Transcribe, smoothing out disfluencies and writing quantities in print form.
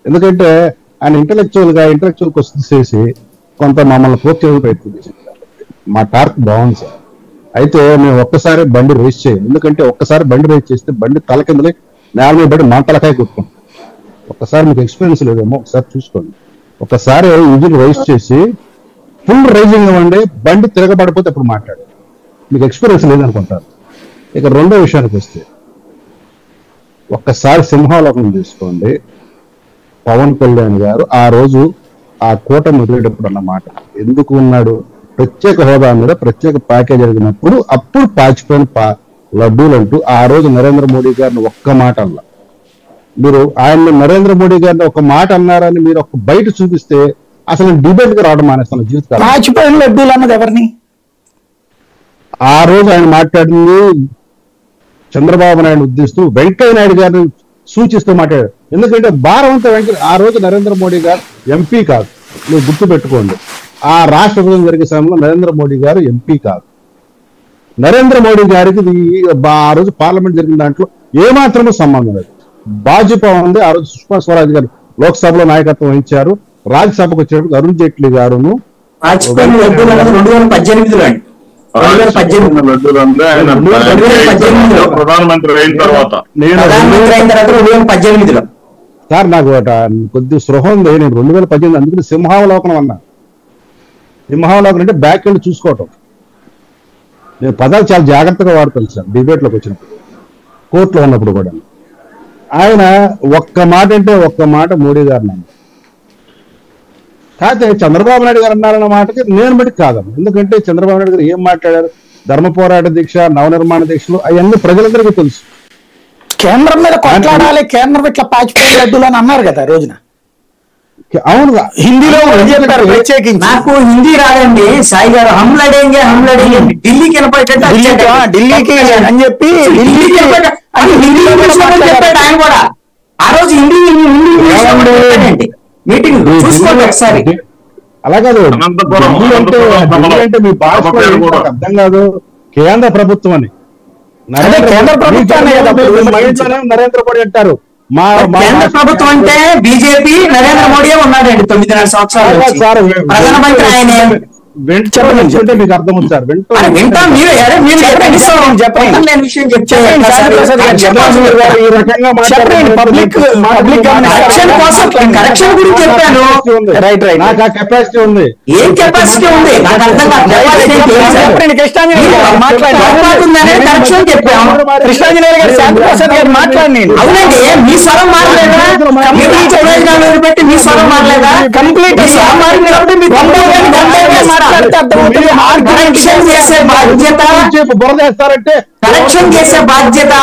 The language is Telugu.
ఎందుకంటే ఆయన ఇంటలెక్చువల్ క్వశ్చన్స్ చేసి కొంత మమ్మల్ని పూర్తి ప్రయత్నం చేసింది. మా టార్క్ బాగుంది సార్. అయితే మేము ఒక్కసారి బండి రేస్ చేయం. ఎందుకంటే ఒక్కసారి బండి రేస్ చేస్తే బండి తల కిందలే నేల మీద పడి మన తలకాయ కొట్టుకుంటాం. ఒక్కసారి మీకు ఎక్స్పీరియన్స్ లేదేమో, ఒకసారి చూసుకోండి. ఒకసారి ఇంజిన్ రైస్ చేసి ఫుల్ రైజింగ్ ఇవ్వండి, బండి తిరగబడిపోతే అప్పుడు మాట్లాడు. మీకు ఎక్స్పీరియన్స్ లేదనుకుంటారు. ఇక రెండో విషయానికి వస్తే ఒక్కసారి సింహాలోకం తీసుకోండి. పవన్ కళ్యాణ్ గారు ఆ రోజు ఆ కూటమి వదిలేటప్పుడు అన్నమాట ఎందుకు ఉన్నాడు, ప్రత్యేక హోదా మీద ప్రత్యేక ప్యాకేజ్ జరిగినప్పుడు అప్పుడు పాచిపోయిన లడ్డూలు అంటూ ఆ రోజు నరేంద్ర మోడీ గారిని ఒక్క మాట అన్నా. మీరు ఆయన నరేంద్ర మోడీ గారిని ఒక మాట అన్నారని మీరు ఒక బయట చూపిస్తే అసలు డిబేట్ గా రావడం మానేస్తాను జీవితాలు. పాచిపోయిన లడ్డూలు అన్నది ఎవరిని? ఆ రోజు ఆయన మాట్లాడింది చంద్రబాబు నాయుడు ఉద్దేశిస్తూ వెంకయ్య నాయుడు గారిని సూచిస్తూ మాట్లాడారు. ఎందుకంటే భారవంత ఆ రోజు నరేంద్ర మోడీ గారు ఎంపీ కాదు, మీరు గుర్తు పెట్టుకోండి. ఆ రాష్ట్ర విభజన జరిగే సమయంలో నరేంద్ర మోడీ గారు ఎంపీ కాదు. నరేంద్ర మోడీ గారికి ఆ రోజు పార్లమెంట్ జరిగిన దాంట్లో ఏమాత్రమూ సంబంధం లేదు. భాజపా ఉంది. ఆ రోజు సుష్మా స్వరాజ్ గారు లోక్సభలో నాయకత్వం వహించారు. రాజ్యసభకు వచ్చేటప్పుడు అరుణ్ జైట్లీ గారును 2018లో ప్రధానమంత్రి అయిన తర్వాత సార్ నాకు కొద్ది స్పృహ ఉంది. నేను 2018 అందుకని సింహావలోకనం అన్నా. సింహావలోకనం అంటే బ్యాక్ వెళ్ళి చూసుకోవటం. నేను పదాలు చాలా జాగ్రత్తగా వాడుతాను సార్ డిబేట్లోకి వచ్చినప్పుడు, కోర్టులో ఉన్నప్పుడు కూడా. ఆయన ఒక్క మాట అంటే ఒక్క మాట మోడీ గారు నమ్మ, కాకపోతే చంద్రబాబు నాయుడు గారు అన్నారన్న మాటకి నేను బట్టి కాదన్న. ఎందుకంటే చంద్రబాబు నాయుడు గారు ఏం మాట్లాడారు, ధర్మ పోరాట దీక్ష, నవనిర్మాణ దీక్షలు అవన్నీ ప్రజలందరికీ తెలుసు. కేంద్రం మీద కొట్లాడాలి, కేంద్రం ఇట్లా పాచిపోయిన లడ్డూలు అని అన్నారు కదా రోజున. అవునుగా హిందీలో చెప్పారు ప్రత్యేకించి. నాకు హిందీ రాదండి సాయి గారు. హమ్లడేంగే ఢిల్లీకి ఢిల్లీకి అని చెప్పి చెప్పాడు ఆయన కూడా. ఆ రోజు హిందీ మీటింగ్ చూసుకోండి ఒకసారి. అలా కాదు, అంటే మీ భాష అర్థం కాదు. కేంద్ర ప్రభుత్వం అని కేంద్ర ప్రభుత్వాన్ని నరేంద్ర మోడీ అంటారు. కేంద్ర ప్రభుత్వం అంటే బీజేపీ, నరేంద్ర మోడీ ఉన్నాడండి 9.5 సంవత్సరాలు ప్రధానమంత్రి. ఆయన చెప్పండి, మీకు అర్థం ఉంది సార్. వింటాం. కరెక్షన్ గురించి చెప్పాను. నాకు ఆ కెపాసిటీ ఉంది. ఏం కెపాసిటీ ఉంది నాకు అర్థం కాదు. కరెక్షన్ చెప్పాము. కృష్ణాంజనేయులు గారు, శాంతిప్రసాద్ గారు మాట్లాడి. అవునండి, మీ స్వరం మారలేదా? పెట్టి మీ స్వరం మారలేదా? కంప్లీట్ కరెక్షన్ చేసే బాధ్యత